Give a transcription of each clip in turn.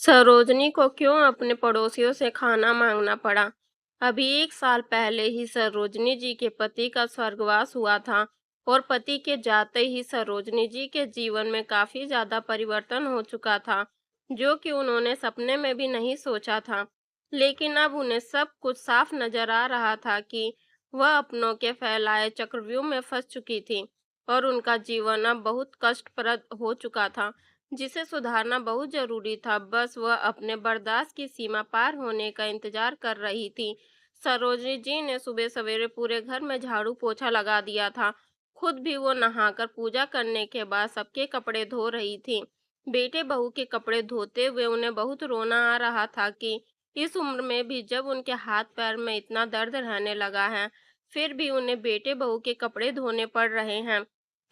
सरोजनी को क्यों अपने पड़ोसियों से खाना मांगना पड़ा? अभी 1 साल पहले ही सरोजनी जी के पति का स्वर्गवास हुआ था और पति के जाते ही सरोजनी जी के जीवन में काफी ज्यादा परिवर्तन हो चुका था, जो कि उन्होंने सपने में भी नहीं सोचा था। लेकिन अब उन्हें सब कुछ साफ नजर आ रहा था कि वह अपनों के फैलाए चक्रव्यूह में फंस चुकी थी और उनका जीवन अब बहुत कष्टप्रद हो चुका था, जिसे सुधारना बहुत जरूरी था। बस वह अपने बर्दाश्त की सीमा पार होने का इंतजार कर रही थी। सरोजनी जी ने सुबह सवेरे पूरे घर में झाड़ू पोछा लगा दिया था। खुद भी वो नहाकर पूजा करने के बाद सबके कपड़े धो रही थी। बेटे बहू के कपड़े धोते हुए उन्हें बहुत रोना आ रहा था कि इस उम्र में भी जब उनके हाथ पैर में इतना दर्द रहने लगा है, फिर भी उन्हें बेटे बहू के कपड़े धोने पड़ रहे हैं।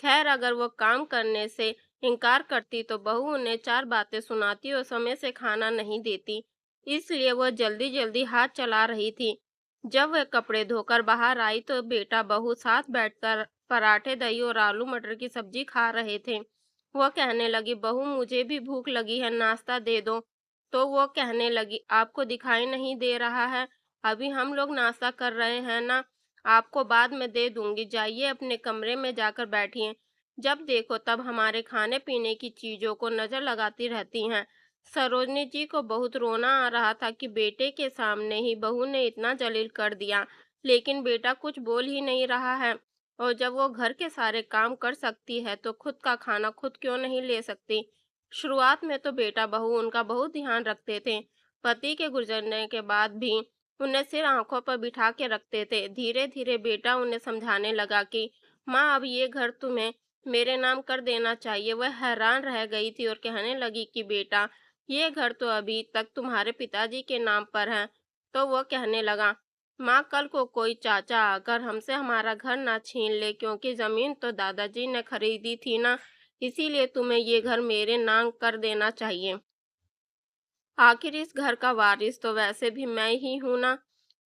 खैर, अगर वो काम करने से इनकार करती तो बहू उन्हें 4 बातें सुनाती और समय से खाना नहीं देती। इसलिए वह जल्दी जल्दी हाथ चला रही थी। जब वह कपड़े धोकर बाहर आई तो बेटा बहू साथ बैठकर पराठे, दही और आलू मटर की सब्जी खा रहे थे। वह कहने लगी, बहू मुझे भी भूख लगी है, नाश्ता दे दो। तो वो कहने लगी, आपको दिखाई नहीं दे रहा है? अभी हम लोग नाश्ता कर रहे हैं ना। आपको बाद में दे दूंगी, जाइए अपने कमरे में जाकर बैठिए। जब देखो तब हमारे खाने पीने की चीजों को नजर लगाती रहती हैं। सरोजनी जी को बहुत रोना आ रहा था कि बेटे के सामने ही बहू ने इतना जलील कर दिया, लेकिन बेटा कुछ बोल ही नहीं रहा है। और जब वो घर के सारे काम कर सकती है तो खुद का खाना खुद क्यों नहीं ले सकती? शुरुआत में तो बेटा बहू उनका बहुत ध्यान रखते थे। पति के गुजरने के बाद भी उन्हें सिर आंखों पर बिठा के रखते थे। धीरे धीरे बेटा उन्हें समझाने लगा कि माँ, अब ये घर तुम्हें मेरे नाम कर देना चाहिए। वह हैरान रह गई थी और कहने लगी कि बेटा, ये घर तो अभी तक तुम्हारे पिताजी के नाम पर है। तो वह कहने लगा, माँ, कल को कोई चाचा आकर हमसे हमारा घर ना छीन ले, क्योंकि जमीन तो दादाजी ने खरीदी थी ना, इसीलिए तुम्हें ये घर मेरे नाम कर देना चाहिए। आखिर इस घर का वारिस तो वैसे भी मैं ही हूं ना।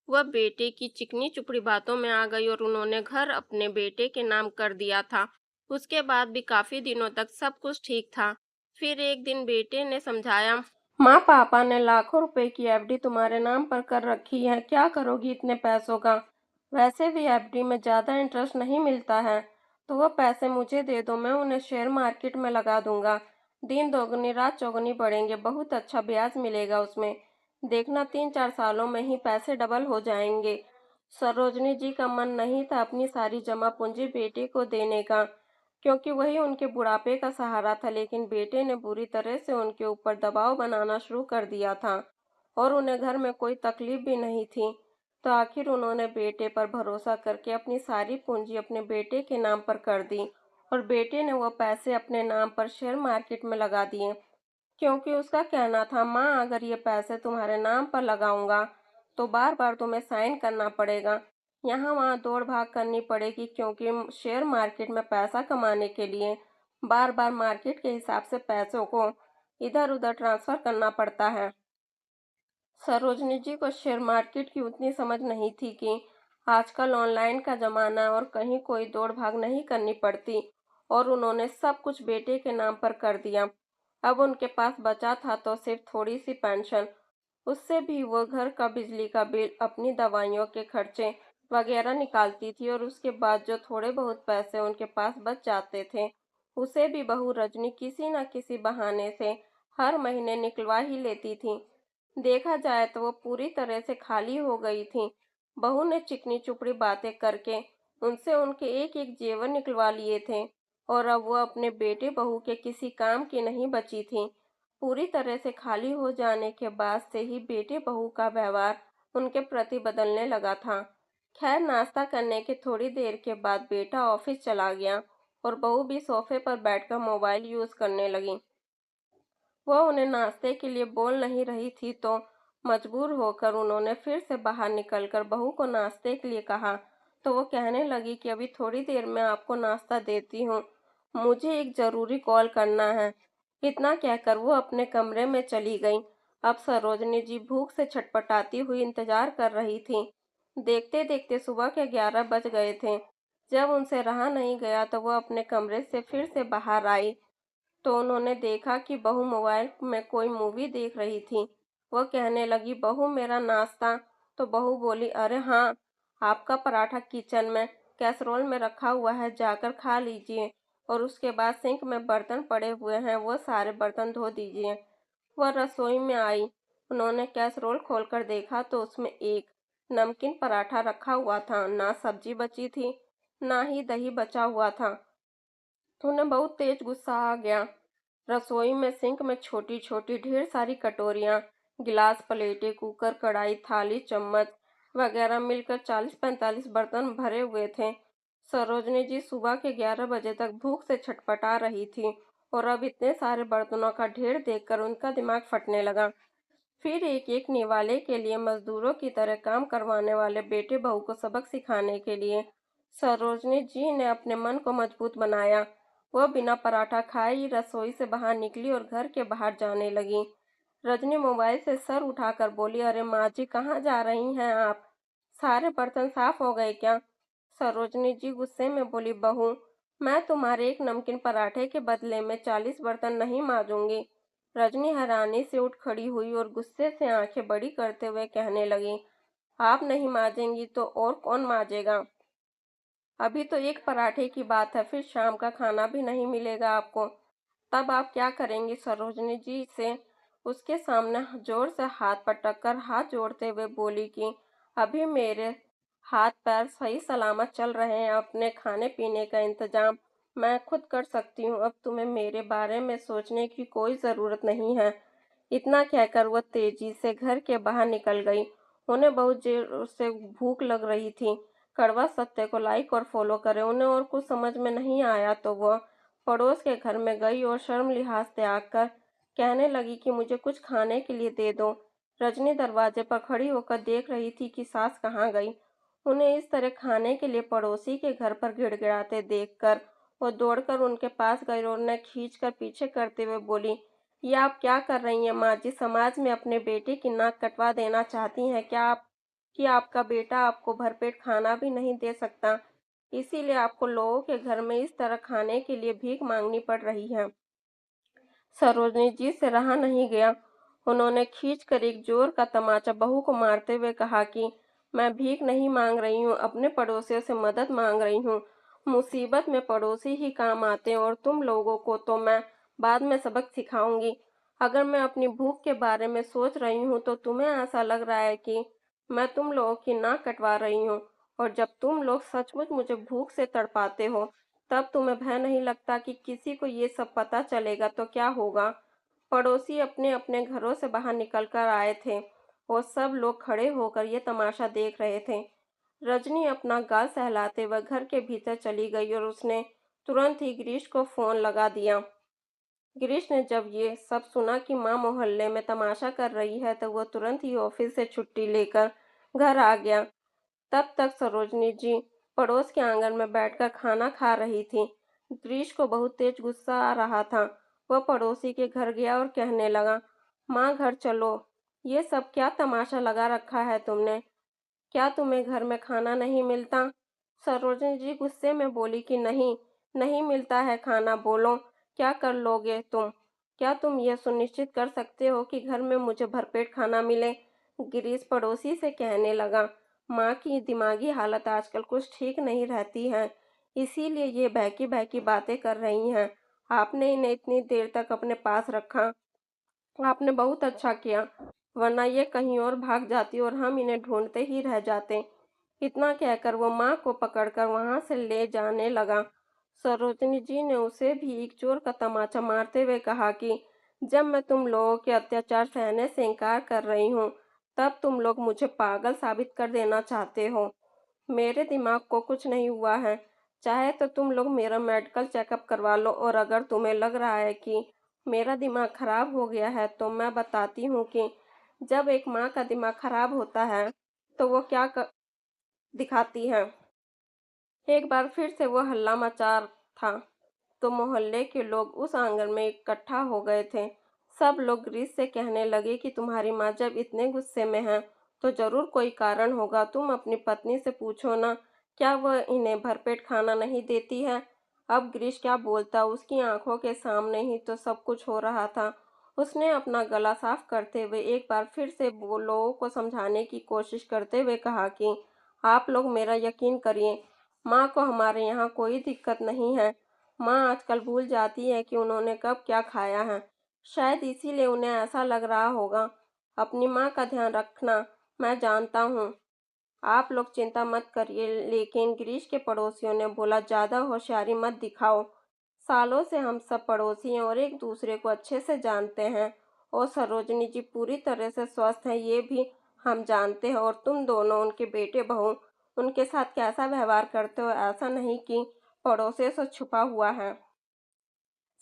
वह बेटे की चिकनी चुपड़ी बातों में आ गई और उन्होंने घर अपने बेटे के नाम कर दिया था। उसके बाद भी काफी दिनों तक सब कुछ ठीक था। फिर एक दिन बेटे ने समझाया, माँ, पापा ने लाखों रुपए की एफडी तुम्हारे नाम पर कर रखी है, क्या करोगी इतने पैसों का? वैसे भी एफडी में ज्यादा इंटरेस्ट नहीं मिलता है, तो वह पैसे मुझे दे दो, मैं उन्हें शेयर मार्केट में लगा दूंगा। दिन दोगुनी रात चौगुनी बढ़ेंगे, बहुत अच्छा ब्याज मिलेगा उसमें। देखना 3-4 सालों में ही पैसे डबल हो जाएंगे। सरोजनी जी का मन नहीं था अपनी सारी जमा पूंजी बेटे को देने का, क्योंकि वही उनके बुढ़ापे का सहारा था। लेकिन बेटे ने बुरी तरह से उनके ऊपर दबाव बनाना शुरू कर दिया था और उन्हें घर में कोई तकलीफ भी नहीं थी। तो आखिर उन्होंने बेटे पर भरोसा करके अपनी सारी पूंजी अपने बेटे के नाम पर कर दी और बेटे ने वो पैसे अपने नाम पर शेयर मार्केट में लगा दिए, क्योंकि उसका कहना था, माँ, अगर ये पैसे तुम्हारे नाम पर लगाऊंगा तो बार बार तुम्हें साइन करना पड़ेगा, यहाँ वहाँ दौड़ भाग करनी पड़ेगी, क्योंकि शेयर मार्केट में पैसा कमाने के लिए बार बार मार्केट के हिसाब से पैसों को इधर उधर ट्रांसफर करना पड़ता है। सरोजनी जी को शेयर मार्केट की उतनी समझ नहीं थी कि आजकल ऑनलाइन का जमाना है और कहीं कोई दौड़ भाग नहीं करनी पड़ती, और उन्होंने सब कुछ बेटे के नाम पर कर दिया। अब उनके पास बचा था तो सिर्फ थोड़ी सी पेंशन, उससे भी वो घर का बिजली का बिल, अपनी दवाइयों के खर्चे वगैरह निकालती थी, और उसके बाद जो थोड़े बहुत पैसे उनके पास बच जाते थे, उसे भी बहू रजनी किसी न किसी बहाने से हर महीने निकलवा ही लेती थी। देखा जाए तो वो पूरी तरह से खाली हो गई थी। बहू ने चिकनी चुपड़ी बातें करके उनसे उनके एक एक जेवर निकलवा लिए थे और अब वो अपने बेटे बहू के किसी काम की नहीं बची थी। पूरी तरह से खाली हो जाने के बाद से ही बेटे बहू का व्यवहार उनके प्रति बदलने लगा था। खैर, नाश्ता करने के थोड़ी देर के बाद बेटा ऑफिस चला गया और बहू भी सोफे पर बैठकर मोबाइल यूज करने लगी। वह उन्हें नाश्ते के लिए बोल नहीं रही थी, तो मजबूर होकर उन्होंने फिर से बाहर निकलकर बहू को नाश्ते के लिए कहा। तो वो कहने लगी कि अभी थोड़ी देर में आपको नाश्ता देती हूँ, मुझे एक जरूरी कॉल करना है। इतना कहकर वो अपने कमरे में चली गई। अब सरोजनी जी भूख से छटपटाती हुई इंतजार कर रही थी। देखते देखते सुबह के 11 बज गए थे। जब उनसे रहा नहीं गया तो वो अपने कमरे से फिर से बाहर आई। तो उन्होंने देखा कि बहू मोबाइल में कोई मूवी देख रही थी। वह कहने लगी, बहू मेरा नाश्ता? तो बहू बोली, अरे हाँ, आपका पराठा किचन में कैसरोल में रखा हुआ है, जाकर खा लीजिए। और उसके बाद सिंक में बर्तन पड़े हुए हैं, वो सारे बर्तन धो दीजिए। वह रसोई में आई। उन्होंने कैसरोल खोलकर देखा तो उसमें एक नमकीन पराठा रखा हुआ था। ना सब्जी बची थी, ना ही दही बचा हुआ था। उन्हें बहुत तेज गुस्सा आ गया। रसोई में सिंक में छोटी छोटी ढेर सारी कटोरियां, गिलास, प्लेटें, कुकर, कढ़ाई, थाली, चम्मच वगैरह मिलकर 40-45 बर्तन भरे हुए थे। सरोजनी जी सुबह के 11 बजे तक भूख से छटपटा रही थी और अब इतने सारे बर्तनों का ढेर देखकर उनका दिमाग फटने लगा। फिर एक एक निवाले के लिए मजदूरों की तरह काम करवाने वाले बेटे बहू को सबक सिखाने के लिए सरोजनी जी ने अपने मन को मजबूत बनाया। वह बिना पराठा खाए ही रसोई से बाहर निकली और घर के बाहर जाने लगी। रजनी मोबाइल से सर उठाकर बोली, अरे माँ जी, कहाँ जा रही हैं आप? सारे बर्तन साफ हो गए क्या? सरोजनी जी गुस्से में बोली, बहू, मैं तुम्हारे एक नमकीन पराठे के बदले में 40 बर्तन नहीं मांजूंगी। रजनी हैरानी से उठ खड़ी हुई और गुस्से से आंखें बड़ी करते हुए कहने लगी, आप नहीं मांजेंगी तो और कौन मांजेगा? अभी तो एक पराठे की बात है, फिर शाम का खाना भी नहीं मिलेगा आपको। तब आप क्या करेंगी? सरोजनी जी से उसके सामने जोर से हाथ पटक कर हाथ जोड़ते हुए बोली कि अभी मेरे हाथ पैर सही सलामत चल रहे हैं, अपने खाने पीने का इंतजाम मैं खुद कर सकती हूँ। अब तुम्हें मेरे बारे में सोचने की कोई ज़रूरत नहीं है। इतना कहकर वह तेजी से घर के बाहर निकल गई। उन्हें बहुत जोर से भूख लग रही थी। कड़वा सत्य को लाइक और फॉलो करें। उन्हें और कुछ समझ में नहीं आया तो वह पड़ोस के घर में गई और शर्म लिहाज त्याग कर कहने लगी कि मुझे कुछ खाने के लिए दे दो। रजनी दरवाजे पर खड़ी होकर देख रही थी कि सास कहाँ गई। उन्हें इस तरह खाने के लिए पड़ोसी के घर पर गिड़गिड़ाते देखकर वो दौड़कर उनके पास गई और उन्हें खींचकर पीछे करते हुए बोली, ये आप क्या कर रही हैं माँ जी? समाज में अपने बेटे की नाक कटवा देना चाहती हैं क्या आप? कि आपका बेटा आपको भरपेट खाना भी नहीं दे सकता, इसीलिए आपको लोगों के घर में इस तरह खाने के लिए भीख मांगनी पड़ रही है। सरोजनी जी से रहा नहीं गया। उन्होंने खींचकर एक जोर का तमाचा बहू को मारते हुए कहा कि मैं भीख नहीं मांग रही हूँ, अपने पड़ोसियों से मदद मांग रही हूँ। मुसीबत में पड़ोसी ही काम आते हैं और तुम लोगों को तो मैं बाद में सबक सिखाऊंगी। अगर मैं अपनी भूख के बारे में सोच रही हूँ तो तुम्हें ऐसा लग रहा है कि मैं तुम लोगों की नाक कटवा रही हूँ, और जब तुम लोग सचमुच मुझे भूख से तड़पाते हो तब तुम्हें भय नहीं लगता कि किसी को ये सब पता चलेगा तो क्या होगा? पड़ोसी अपने अपने घरों से बाहर निकलकर आए थे और सब लोग खड़े होकर ये तमाशा देख रहे थे। रजनी अपना गाल सहलाते हुए घर के भीतर चली गई और उसने तुरंत ही गिरीश को फोन लगा दिया। गिरीश ने जब ये सब सुना कि माँ मोहल्ले में तमाशा कर रही है तो वह तुरंत ही ऑफिस से छुट्टी लेकर घर आ गया। तब तक सरोजनी जी पड़ोस के आंगन में बैठकर खाना खा रही थी। गिरीश को बहुत तेज गुस्सा आ रहा था। वह पड़ोसी के घर गया और कहने लगा, माँ घर चलो, ये सब क्या तमाशा लगा रखा है तुमने? क्या तुम्हें घर में खाना नहीं मिलता? सरोजनी जी गुस्से में बोली कि नहीं, नहीं मिलता है खाना। बोलो, क्या कर लोगे तुम? क्या तुम यह सुनिश्चित कर सकते हो कि घर में मुझे भरपेट खाना मिले? गिरीश पड़ोसी से कहने लगा, माँ की दिमागी हालत आजकल कुछ ठीक नहीं रहती है, इसीलिए ये बहकी बहकी बातें कर रही हैं। आपने इन्हें इतनी देर तक अपने पास रखा, आपने बहुत अच्छा किया, वरना ये कहीं और भाग जाती और हम इन्हें ढूंढते ही रह जाते। इतना कहकर वो माँ को पकड़कर वहां से ले जाने लगा। सरोजनी जी ने उसे भी एक जोर का तमाचा मारते हुए कहा कि जब मैं तुम लोगों के अत्याचार सहने से इनकार कर रही हूँ तब तुम लोग मुझे पागल साबित कर देना चाहते हो। मेरे दिमाग को कुछ नहीं हुआ है। चाहे तो तुम लोग मेरा मेडिकल चेकअप करवा लो, और अगर तुम्हें लग रहा है कि मेरा दिमाग खराब हो गया है तो मैं बताती हूँ कि जब एक माँ का दिमाग खराब होता है तो वो दिखाती है। एक बार फिर से वो हल्ला मचा था तो मोहल्ले के लोग उस आंगन में इकट्ठा हो गए थे। सब लोग गिरीश से कहने लगे कि तुम्हारी माँ जब इतने गुस्से में है तो जरूर कोई कारण होगा। तुम अपनी पत्नी से पूछो ना, क्या वह इन्हें भरपेट खाना नहीं देती है? अब गिरीश क्या बोलता, उसकी आंखों के सामने ही तो सब कुछ हो रहा था। उसने अपना गला साफ करते हुए एक बार फिर से वो लोगों को समझाने की कोशिश करते हुए कहा कि आप लोग मेरा यकीन करिए, माँ को हमारे यहाँ कोई दिक्कत नहीं है। माँ आजकल भूल जाती है कि उन्होंने कब क्या खाया है। शायद इसीलिए उन्हें ऐसा लग रहा होगा। अपनी माँ का ध्यान रखना, मैं जानता हूँ। आप लोग चिंता मत करिए। लेकिन गिरीश के पड़ोसियों ने बोला, ज़्यादा होशियारी मत दिखाओ। सालों से हम सब पड़ोसी हैं और एक दूसरे को अच्छे से जानते हैं। और सरोजनी जी पूरी तरह से स्वस्थ हैं, ये भी हम जानते हैं। और तुम दोनों उनके बेटे बहू उनके साथ कैसा व्यवहार करते हो, ऐसा नहीं कि पड़ोसियों से छुपा हुआ है।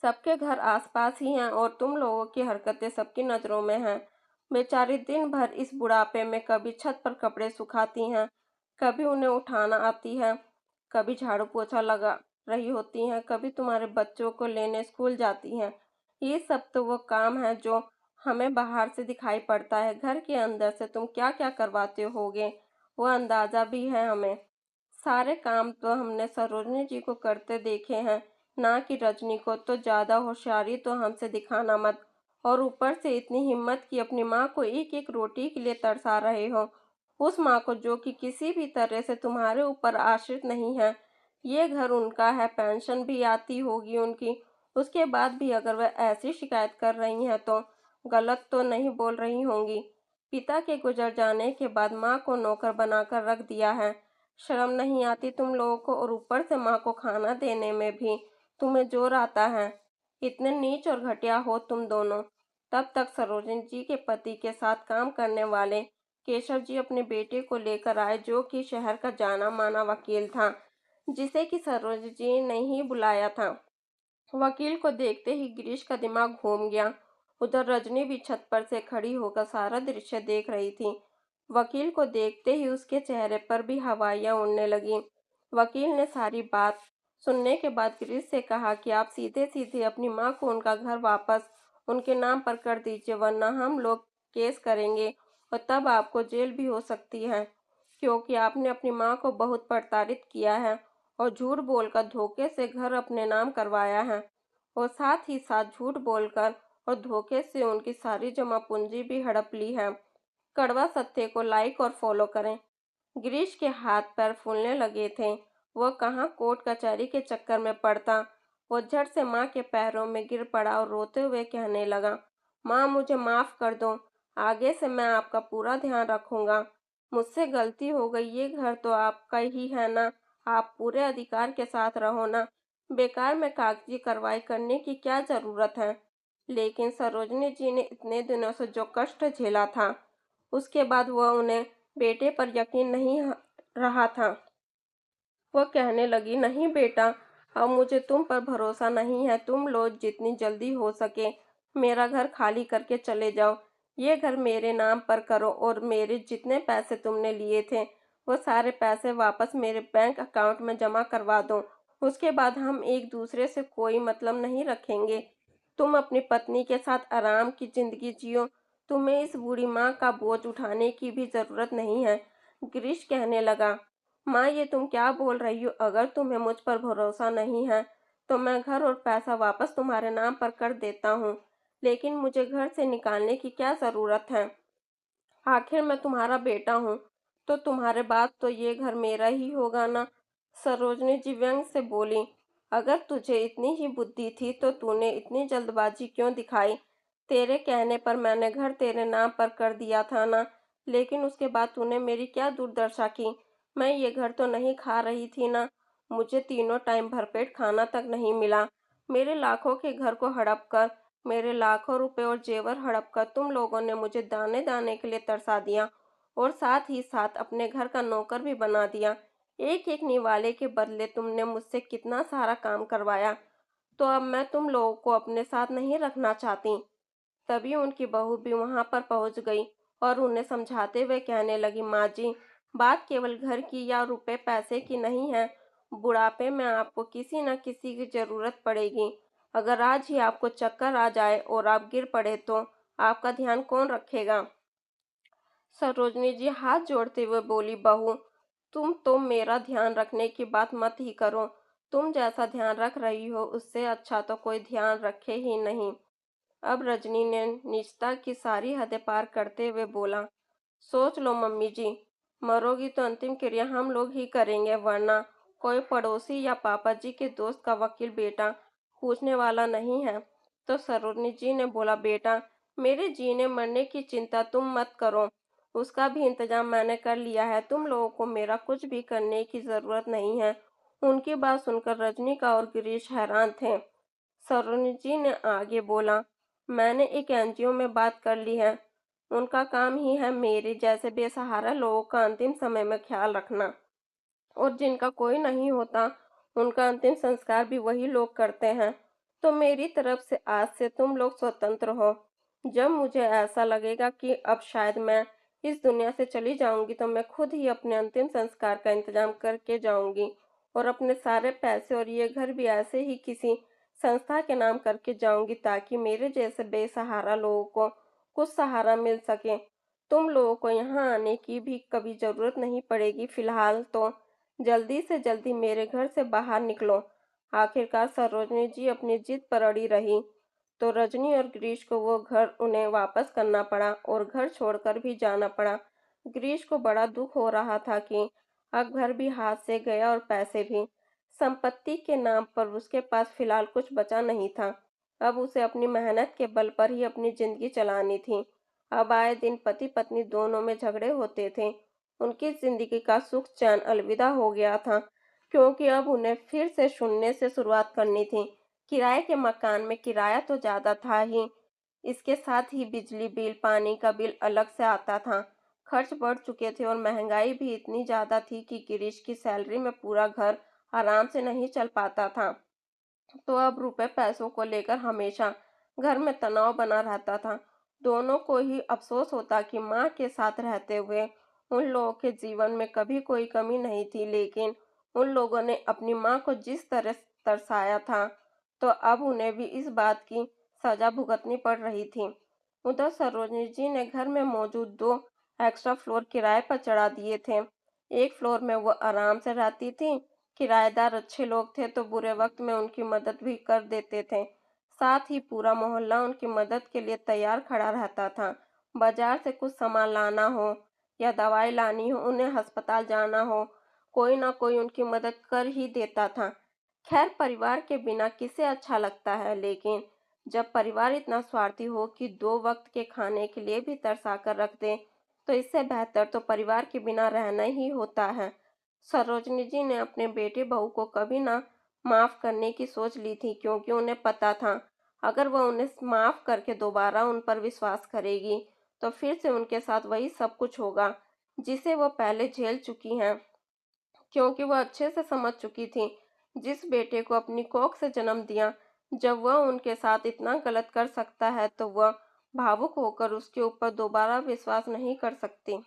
सबके घर आसपास ही हैं और तुम लोगों की हरकतें सबकी नज़रों में हैं। बेचारी दिन भर इस बुढ़ापे में कभी छत पर कपड़े सुखाती हैं, कभी उन्हें उठाना आती है, कभी झाड़ू पोछा लगा रही होती हैं, कभी तुम्हारे बच्चों को लेने स्कूल जाती हैं। ये सब तो वो काम है जो हमें बाहर से दिखाई पड़ता है। घर के अंदर से तुम क्या क्या करवाते होगे, वो अंदाज़ा भी है हमें। सारे काम तो हमने सरोजनी जी को करते देखे हैं, ना कि रजनी को। तो ज़्यादा होशियारी तो हमसे दिखाना मत। और ऊपर से इतनी हिम्मत कि अपनी माँ को एक एक रोटी के लिए तरसा रहे हो। उस माँ को जो कि किसी भी तरह से तुम्हारे ऊपर आश्रित नहीं है। ये घर उनका है, पेंशन भी आती होगी उनकी। उसके बाद भी अगर वह ऐसी शिकायत कर रही हैं तो गलत तो नहीं बोल रही होंगी। पिता के गुजर जाने के बाद माँ को नौकर बनाकर रख दिया है। शर्म नहीं आती तुम लोगों को? और ऊपर से माँ को खाना देने में भी तुम्हें जोर आता है। इतने नीच और घटिया हो तुम दोनों। तब तक सरोजनी जी के पति के साथ काम करने वाले केशव जी अपने बेटे को लेकर आए, जो कि शहर का जाना माना वकील था, जिसे कि सरोज जी ने ही बुलाया था। वकील को देखते ही गिरीश का दिमाग घूम गया। उधर रजनी भी छत पर से खड़ी होकर सारा दृश्य देख रही थी। वकील को देखते ही उसके चेहरे पर भी हवाइयां उड़ने लगीं। वकील ने सारी बात सुनने के बाद गिरीश से कहा कि आप सीधे सीधे अपनी माँ को उनका घर वापस उनके नाम पर कर दीजिए, वरना हम लोग केस करेंगे और तब आपको जेल भी हो सकती है, क्योंकि आपने अपनी माँ को बहुत प्रताड़ित किया है और झूठ बोलकर धोखे से घर अपने नाम करवाया है। और साथ ही साथ झूठ बोलकर और धोखे से उनकी सारी जमा पूंजी भी हड़प ली है। कड़वा सत्य को लाइक और फॉलो करें। गिरीश के हाथ पैर फूलने लगे थे। वह कहाँ कोर्ट कचहरी के चक्कर में पड़ता। वो झट से माँ के पैरों में गिर पड़ा और रोते हुए कहने लगा, माँ मुझे माफ़ कर दो। आगे से मैं आपका पूरा ध्यान रखूंगा। मुझसे गलती हो गई। ये घर तो आपका ही है ना? आप पूरे अधिकार के साथ रहो ना। बेकार में कागजी कार्रवाई करने की क्या ज़रूरत है? लेकिन सरोजनी जी ने इतने दिनों से जो कष्ट झेला था, उसके बाद वह उन्हें बेटे पर यकीन नहीं रहा था। वह कहने लगी, नहीं बेटा, अब मुझे तुम पर भरोसा नहीं है। तुम लोग जितनी जल्दी हो सके मेरा घर खाली करके चले जाओ। ये घर मेरे नाम पर करो और मेरे जितने पैसे तुमने लिए थे वो सारे पैसे वापस मेरे बैंक अकाउंट में जमा करवा दो। उसके बाद हम एक दूसरे से कोई मतलब नहीं रखेंगे। तुम अपनी पत्नी के साथ आराम की जिंदगी जियो। तुम्हें इस बूढ़ी माँ का बोझ उठाने की भी जरूरत नहीं है। गिरीश कहने लगा, माँ ये तुम क्या बोल रही हो? अगर तुम्हें मुझ पर भरोसा नहीं है तो मैं घर और पैसा वापस तुम्हारे नाम पर कर देता हूँ। लेकिन मुझे घर से निकालने की क्या ज़रूरत है? आखिर मैं तुम्हारा बेटा हूँ, तो तुम्हारे बाद तो ये घर मेरा ही होगा ना? सरोजनी जी व्यंग से बोली, अगर तुझे इतनी ही बुद्धि थी तो तूने इतनी जल्दबाजी क्यों दिखाई? तेरे कहने पर मैंने घर तेरे नाम पर कर दिया था ना। लेकिन उसके बाद तूने मेरी क्या दुर्दशा की? मैं ये घर तो नहीं खा रही थी ना। मुझे तीनों टाइम भरपेट खाना तक नहीं मिला। मेरे लाखों के घर को हड़प कर, मेरे लाखों रुपए और जेवर हड़प कर तुम लोगों ने मुझे दाने दाने के लिए तरसा दिया और साथ ही साथ अपने घर का नौकर भी बना दिया। एक एक निवाले के बदले तुमने मुझसे कितना सारा काम करवाया। तो अब मैं तुम लोगों को अपने साथ नहीं रखना चाहती। तभी उनकी बहू भी वहां पर पहुंच गई और उन्हें समझाते हुए कहने लगी, माँ जी, बात केवल घर की या रुपए पैसे की नहीं है। बुढ़ापे में आपको किसी न किसी की जरूरत पड़ेगी। अगर आज ही आपको चक्कर आ जाए और आप गिर पड़े तो आपका ध्यान कौन रखेगा? सरोजनी जी हाथ जोड़ते हुए बोली, बहू तुम तो मेरा ध्यान रखने की बात मत ही करो। तुम जैसा ध्यान रख रही हो उससे अच्छा तो कोई ध्यान रखे ही नहीं। अब रजनी ने निजता की सारी हदें पार करते हुए बोला, सोच लो मम्मी जी, मरोगी तो अंतिम क्रिया हम लोग ही करेंगे, वरना कोई पड़ोसी या पापा जी के दोस्त का वकील बेटा पूछने वाला नहीं है। तो सरोजनी जी ने बोला, बेटा, मेरे जीने मरने की चिंता तुम मत करो, उसका भी इंतजाम मैंने कर लिया है, तुम लोगों को मेरा कुछ भी करने की जरूरत नहीं है। उनकी बात सुनकर रजनीका और गिरीश हैरान थे। सरोजनी जी ने आगे बोला, मैंने एक एनजीओ में बात कर ली है, उनका काम ही है मेरे जैसे बेसहारा लोगों का अंतिम समय में ख्याल रखना, और जिनका कोई नहीं होता उनका अंतिम संस्कार भी वही लोग करते हैं। तो मेरी तरफ से आज से तुम लोग स्वतंत्र हो। जब मुझे ऐसा लगेगा कि अब शायद मैं इस दुनिया से चली जाऊंगी तो मैं खुद ही अपने अंतिम संस्कार का इंतजाम करके जाऊंगी, और अपने सारे पैसे और ये घर भी ऐसे ही किसी संस्था के नाम करके जाऊंगी ताकि मेरे जैसे बेसहारा लोगों को कुछ सहारा मिल सके। तुम लोगों को यहाँ आने की भी कभी जरूरत नहीं पड़ेगी। फिलहाल तो जल्दी से जल्दी मेरे घर से बाहर निकलो। आखिरकार सरोजनी जी अपनी जिद पर अड़ी रही, तो रजनी और गिरीश को वो घर उन्हें वापस करना पड़ा और घर छोड़कर भी जाना पड़ा। गिरीश को बड़ा दुख हो रहा था कि अब घर भी हाथ से गया और पैसे भी। संपत्ति के नाम पर उसके पास फिलहाल कुछ बचा नहीं था। अब उसे अपनी मेहनत के बल पर ही अपनी जिंदगी चलानी थी। अब आए दिन पति पत्नी दोनों में झगड़े होते थे। उनकी जिंदगी का सुख चैन अलविदा हो गया था, क्योंकि अब उन्हें फिर से शून्य से शुरुआत करनी थी। किराए के मकान में किराया तो ज्यादा था ही, इसके साथ ही बिजली बिल, पानी का बिल अलग से आता था। खर्च बढ़ चुके थे और महंगाई भी इतनी ज्यादा थी कि गिरीश की सैलरी में पूरा घर आराम से नहीं चल पाता था। तो अब रुपए पैसों को लेकर हमेशा घर में तनाव बना रहता था। दोनों को ही अफसोस होता कि माँ के साथ रहते हुए उन लोगों के जीवन में कभी कोई कमी नहीं थी, लेकिन उन लोगों ने अपनी माँ को जिस तरह तरसाया था, तो अब उन्हें भी इस बात की सजा भुगतनी पड़ रही थी। उधर सरोजनी जी ने घर में मौजूद 2 एक्स्ट्रा फ्लोर किराए पर चढ़ा दिए थे। एक फ्लोर में वो आराम से रहती थी। किराएदार अच्छे लोग थे तो बुरे वक्त में उनकी मदद भी कर देते थे। साथ ही पूरा मोहल्ला उनकी मदद के लिए तैयार खड़ा रहता था। बाजार से कुछ सामान लाना हो या दवाई लानी हो, उन्हें अस्पताल जाना हो, कोई ना कोई उनकी मदद कर ही देता था। खैर, परिवार के बिना किसे अच्छा लगता है, लेकिन जब परिवार इतना स्वार्थी हो कि 2 वक्त के खाने के लिए भी तरसा कर रख दे, तो इससे बेहतर तो परिवार के बिना रहना ही होता है। सरोजनी जी ने अपने बेटे बहू को कभी ना माफ करने की सोच ली थी, क्योंकि उन्हें पता था अगर वह उन्हें माफ करके दोबारा उन पर विश्वास करेगी तो फिर से उनके साथ वही सब कुछ होगा जिसे वह पहले झेल चुकी हैं। क्योंकि वह अच्छे से समझ चुकी थी, जिस बेटे को अपनी कोख से जन्म दिया, जब वह उनके साथ इतना गलत कर सकता है तो वह भावुक होकर उसके ऊपर दोबारा विश्वास नहीं कर सकती।